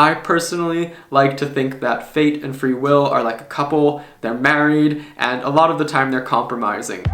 I personally like to think that fate and free will are like a couple, they're married, and a lot of the time they're compromising.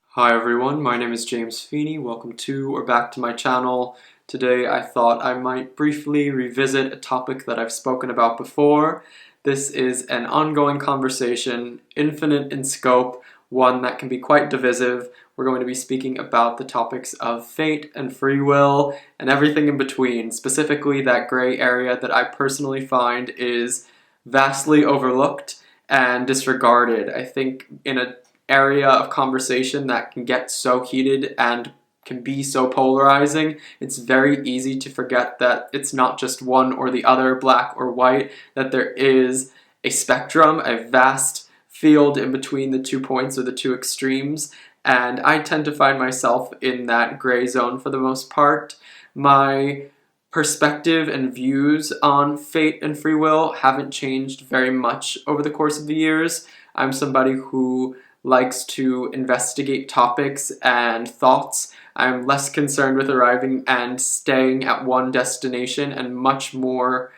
Hi everyone, my name is James Feeney. Welcome to or back to my channel. Today I thought I might briefly revisit a topic that I've spoken about before. This is an ongoing conversation, infinite in scope, one that can be quite divisive. We're going to be speaking about the topics of fate and free will and everything in between, specifically that gray area that I personally find is vastly overlooked and disregarded. I think in an area of conversation that can get so heated and can be so polarizing, it's very easy to forget that it's not just one or the other, black or white, that there is a spectrum, a vast field in between the 2 points or the two extremes, and I tend to find myself in that gray zone for the most part. My perspective and views on fate and free will haven't changed very much over the course of the years. I'm somebody who likes to investigate topics and thoughts. I'm less concerned with arriving and staying at one destination and much more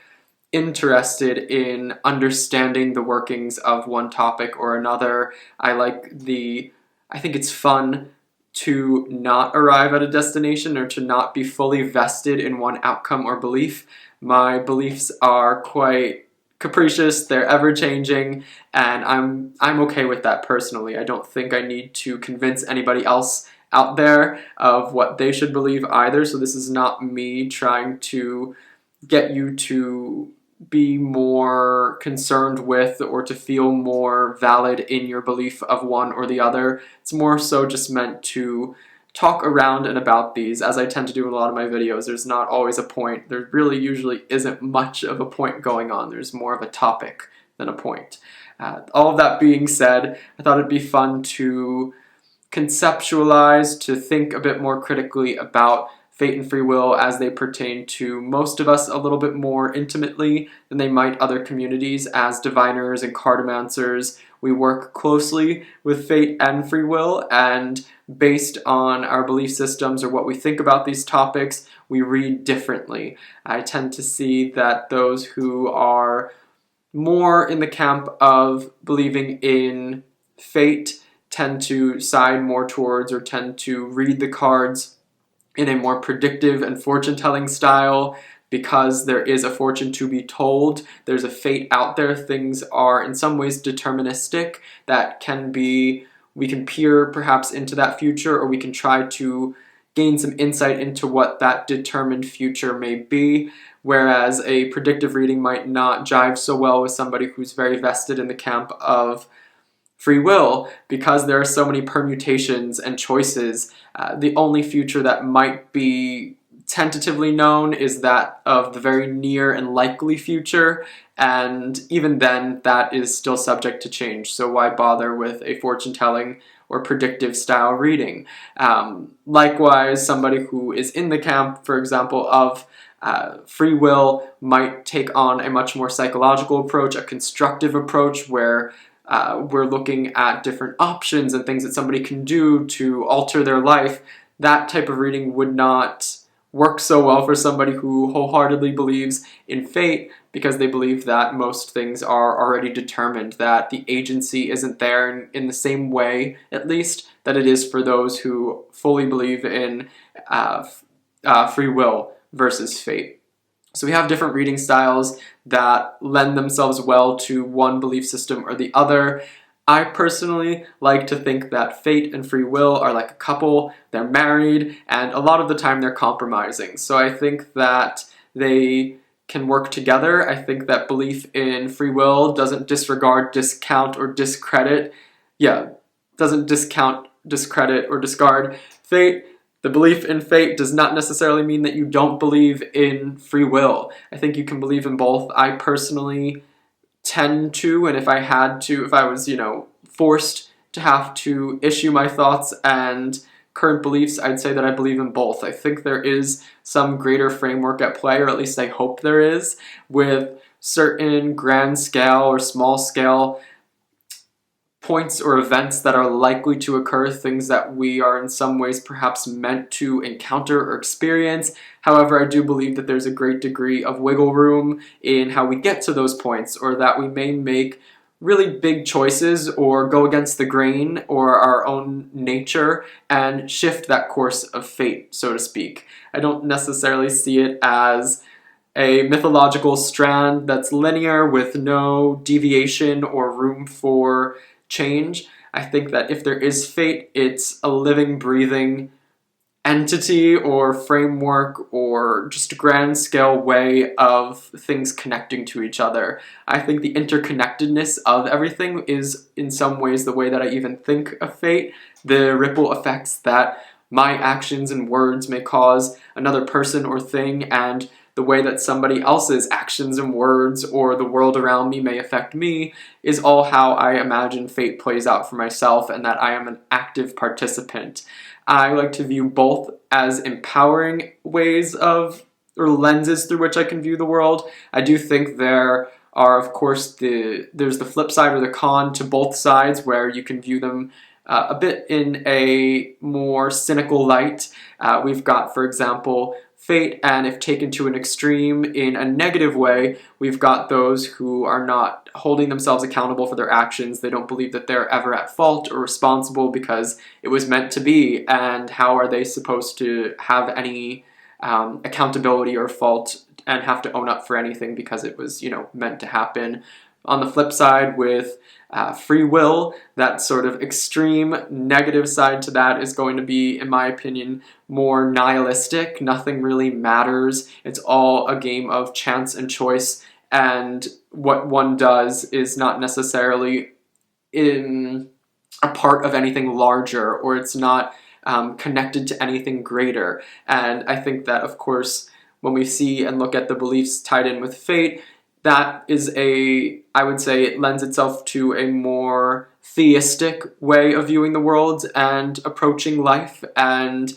interested in understanding the workings of one topic or another. I think it's fun to not arrive at a destination or to not be fully vested in one outcome or belief. My beliefs are quite capricious, they're ever-changing, and I'm okay with that personally. I don't think I need to convince anybody else out there of what they should believe either, so this is not me trying to get you to be more concerned with or to feel more valid in your belief of one or the other. It's more so just meant to talk around and about these, as I tend to do in a lot of my videos. There's not always a point. There really usually isn't much of a point going on. There's more of a topic than a point. All of that being said, I thought it'd be fun to conceptualize, to think a bit more critically about fate and free will as they pertain to most of us a little bit more intimately than they might other communities. As diviners and cartomancers, we work closely with fate and free will, and based on our belief systems or what we think about these topics, we read differently. I tend to see that those who are more in the camp of believing in fate tend to side more towards or tend to read the cards in a more predictive and fortune-telling style. Because there is a fortune to be told, there's a fate out there, things are in some ways deterministic, that can be, we can peer perhaps into that future, or we can try to gain some insight into what that determined future may be, whereas a predictive reading might not jive so well with somebody who's very vested in the camp of free will, because there are so many permutations and choices. The only future that might be tentatively known is that of the very near and likely future, and even then that is still subject to change, so why bother with a fortune-telling or predictive style reading? Likewise, somebody who is in the camp, for example, of free will might take on a much more psychological approach, a constructive approach, where we're looking at different options and things that somebody can do to alter their life. That type of reading would not work so well for somebody who wholeheartedly believes in fate, because they believe that most things are already determined, that the agency isn't there in the same way, at least, that it is for those who fully believe in free will versus fate. So we have different reading styles that lend themselves well to one belief system or the other. I personally like to think that fate and free will are like a couple, they're married, and a lot of the time they're compromising. So I think that they can work together. I think that belief in free will doesn't disregard, discount, or discredit. Doesn't discount, discredit, or discard fate. The belief in fate does not necessarily mean that you don't believe in free will. I think you can believe in both. I personally tend to, and if I was, forced to have to issue my thoughts and current beliefs, I'd say that I believe in both. I think there is some greater framework at play, or at least I hope there is, with certain grand scale or small scale points or events that are likely to occur, things that we are in some ways perhaps meant to encounter or experience. However, I do believe that there's a great degree of wiggle room in how we get to those points, or that we may make really big choices or go against the grain or our own nature and shift that course of fate, so to speak. I don't necessarily see it as a mythological strand that's linear with no deviation or room for change. I think that if there is fate, it's a living, breathing entity or framework or just a grand scale way of things connecting to each other. I think the interconnectedness of everything is in some ways the way that I even think of fate, the ripple effects that my actions and words may cause another person or thing, and the way that somebody else's actions and words or the world around me may affect me is all how I imagine fate plays out for myself, and that I am an active participant. I like to view both as empowering ways of, or lenses through which I can view the world. I do think there are, of course, there's the flip side or the con to both sides, where you can view them a bit in a more cynical light. We've got, for example, fate, and if taken to an extreme in a negative way, we've got those who are not holding themselves accountable for their actions. They don't believe that they're ever at fault or responsible because it was meant to be, and how are they supposed to have any accountability or fault and have to own up for anything because it was, meant to happen. On the flip side, with free will, that sort of extreme negative side to that is going to be, in my opinion, more nihilistic. Nothing really matters. It's all a game of chance and choice, and what one does is not necessarily in a part of anything larger, or it's not connected to anything greater. And I think that, of course, when we see and look at the beliefs tied in with fate, that is I would say it lends itself to a more theistic way of viewing the world and approaching life and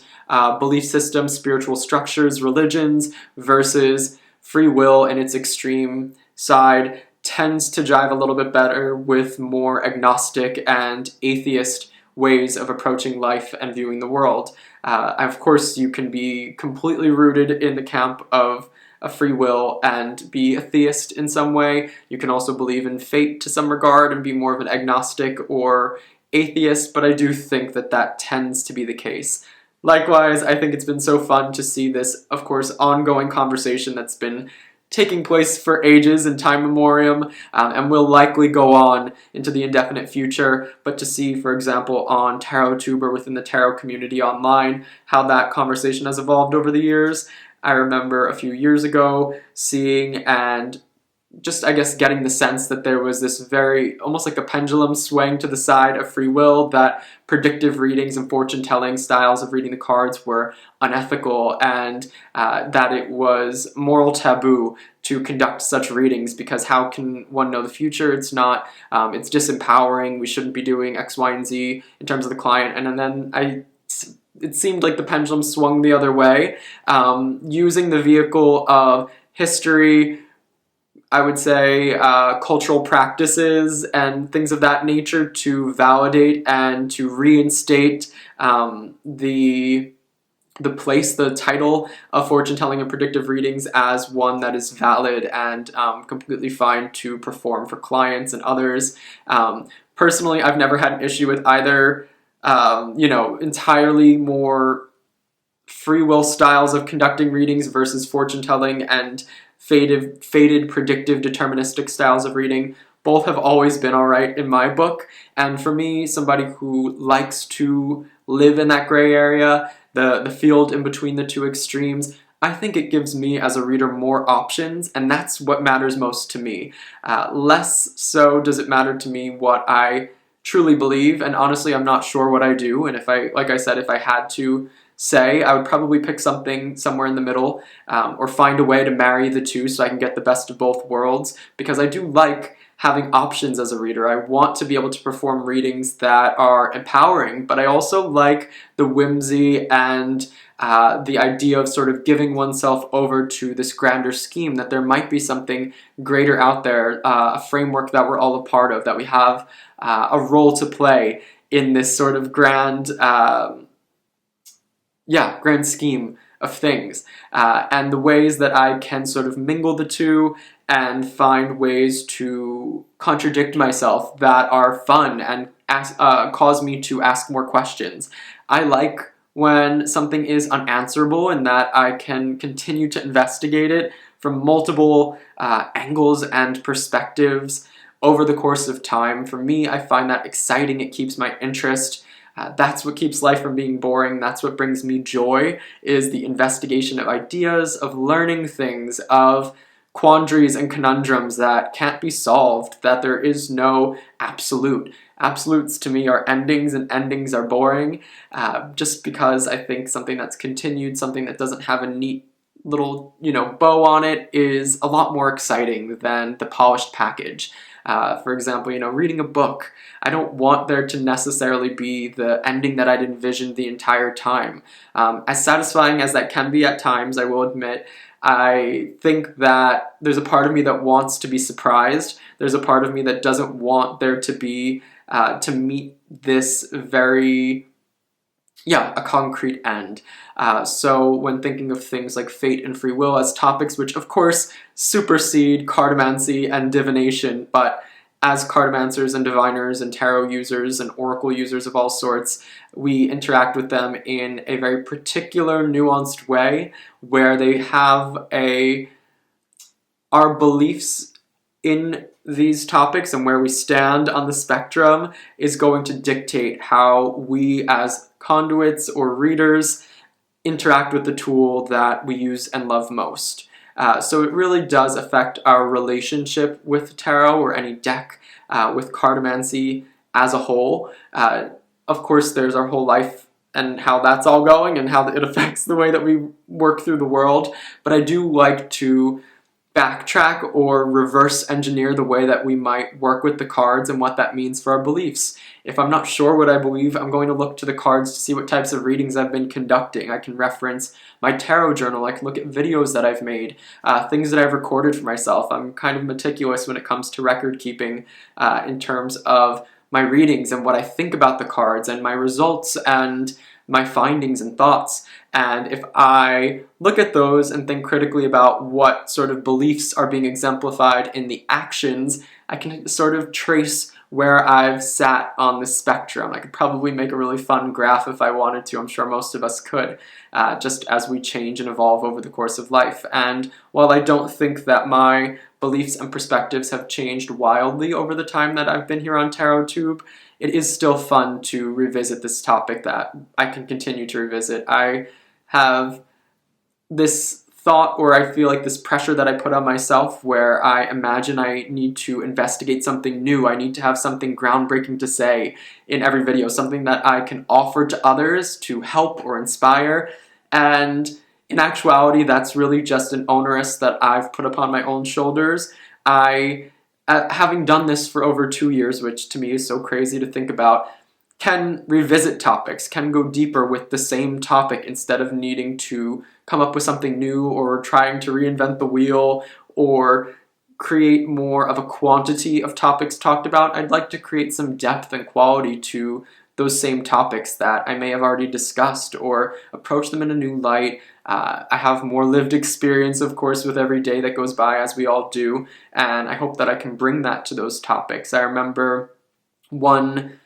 belief systems, spiritual structures, religions, versus free will in its extreme side tends to jive a little bit better with more agnostic and atheist ways of approaching life and viewing the world. Of course, you can be completely rooted in the camp of a free will and be a theist in some way. You can also believe in fate to some regard and be more of an agnostic or atheist, but I do think that that tends to be the case. Likewise, I think it's been so fun to see this, of course, ongoing conversation that's been taking place for ages in time memoriam, and will likely go on into the indefinite future, but to see, for example, on TarotTube or within the tarot community online, how that conversation has evolved over the years. I remember a few years ago seeing and just, I guess, getting the sense that there was this very, almost like a pendulum swaying to the side of free will, that predictive readings and fortune-telling styles of reading the cards were unethical, and that it was moral taboo to conduct such readings, because how can one know the future? It's not, it's disempowering, we shouldn't be doing X, Y, and Z in terms of the client. And then it seemed like the pendulum swung the other way, using the vehicle of history, I would say cultural practices and things of that nature to validate and to reinstate the place, the title of fortune telling and predictive readings as one that is valid and completely fine to perform for clients and others. Personally, I've never had an issue with either entirely more free will styles of conducting readings versus fortune telling and fated, predictive, deterministic styles of reading. Both have always been alright in my book, and for me, somebody who likes to live in that gray area, the field in between the two extremes, I think it gives me as a reader more options, and that's what matters most to me. Less so does it matter to me what I truly believe, and honestly, I'm not sure what I do, and if I had to say, I would probably pick something somewhere in the middle, or find a way to marry the two so I can get the best of both worlds, because I do like having options as a reader. I want to be able to perform readings that are empowering, but I also like the whimsy and the idea of sort of giving oneself over to this grander scheme, that there might be something greater out there, a framework that we're all a part of, that we have a role to play in this sort of grand scheme of things, and the ways that I can sort of mingle the two and find ways to contradict myself that are fun and cause me to ask more questions. I like when something is unanswerable and that I can continue to investigate it from multiple angles and perspectives over the course of time. For me, I find that exciting. It keeps my interest. That's what keeps life from being boring. That's what brings me joy, is the investigation of ideas, of learning things, of quandaries and conundrums that can't be solved, that there is no absolute. Absolutes to me are endings, and endings are boring, just because I think something that's continued, something that doesn't have a neat little, bow on it, is a lot more exciting than the polished package. For example, reading a book, I don't want there to necessarily be the ending that I'd envisioned the entire time. As satisfying as that can be at times, I will admit, I think that there's a part of me that wants to be surprised. There's a part of me that doesn't want there to be, to meet this very, a concrete end. So when thinking of things like fate and free will as topics, which of course supersede cartomancy and divination, but as cartomancers and diviners and tarot users and oracle users of all sorts, we interact with them in a very particular, nuanced way, where they have our beliefs in these topics and where we stand on the spectrum is going to dictate how we as conduits or readers interact with the tool that we use and love most. So it really does affect our relationship with tarot or any deck, with cartomancy as a whole. Of course, there's our whole life and how that's all going and how it affects the way that we work through the world. But I do like to backtrack or reverse engineer the way that we might work with the cards and what that means for our beliefs. If I'm not sure what I believe, I'm going to look to the cards to see what types of readings I've been conducting. I can reference my tarot journal. I can look at videos that I've made, things that I've recorded for myself. I'm kind of meticulous when it comes to record keeping in terms of my readings and what I think about the cards and my results and my findings and thoughts. And if I look at those and think critically about what sort of beliefs are being exemplified in the actions, I can sort of trace where I've sat on the spectrum. I could probably make a really fun graph if I wanted to. I'm sure most of us could, just as we change and evolve over the course of life. And while I don't think that my beliefs and perspectives have changed wildly over the time that I've been here on TarotTube, it is still fun to revisit this topic that I can continue to revisit. I have this thought, or I feel like this pressure that I put on myself, where I imagine I need to investigate something new. I need to have something groundbreaking to say in every video, something that I can offer to others to help or inspire. And in actuality, that's really just an onerous that I've put upon my own shoulders. Having done this for over 2 years, which to me is so crazy to think about, can revisit topics, can go deeper with the same topic instead of needing to come up with something new or trying to reinvent the wheel or create more of a quantity of topics talked about. I'd like to create some depth and quality to those same topics that I may have already discussed or approach them in a new light. I have more lived experience, of course, with every day that goes by, as we all do, and I hope that I can bring that to those topics. I remember one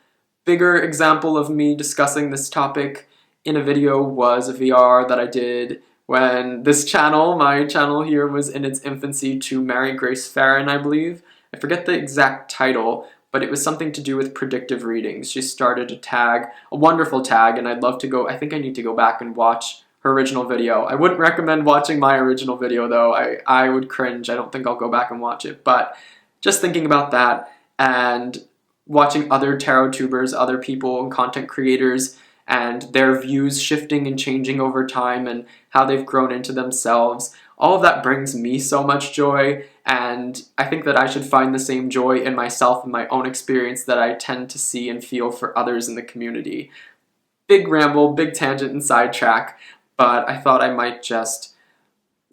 bigger example of me discussing this topic in a video was a VR that I did when this channel, my channel here, was in its infancy, to Mary Grace Farron, I believe. I forget the exact title, but it was something to do with predictive readings. She started a wonderful tag, and I'd love to go, I think I need to go back and watch her original video. I wouldn't recommend watching my original video though. I would cringe. I don't think I'll go back and watch it, but just thinking about that and watching other tarot tubers, other people and content creators, and their views shifting and changing over time and how they've grown into themselves. All of that brings me so much joy, and I think that I should find the same joy in myself and my own experience that I tend to see and feel for others in the community. Big ramble, big tangent and sidetrack, but I thought I might just,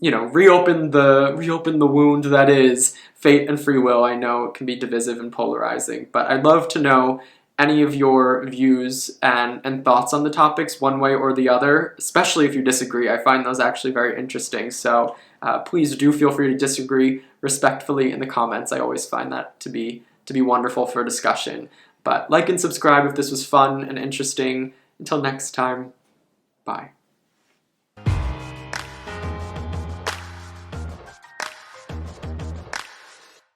reopen the wound that is fate and free will. I know it can be divisive and polarizing, but I'd love to know any of your views and thoughts on the topics one way or the other, especially if you disagree. I find those actually very interesting, so please do feel free to disagree respectfully in the comments. I always find that to be wonderful for discussion. But like and subscribe if this was fun and interesting. Until next time, bye.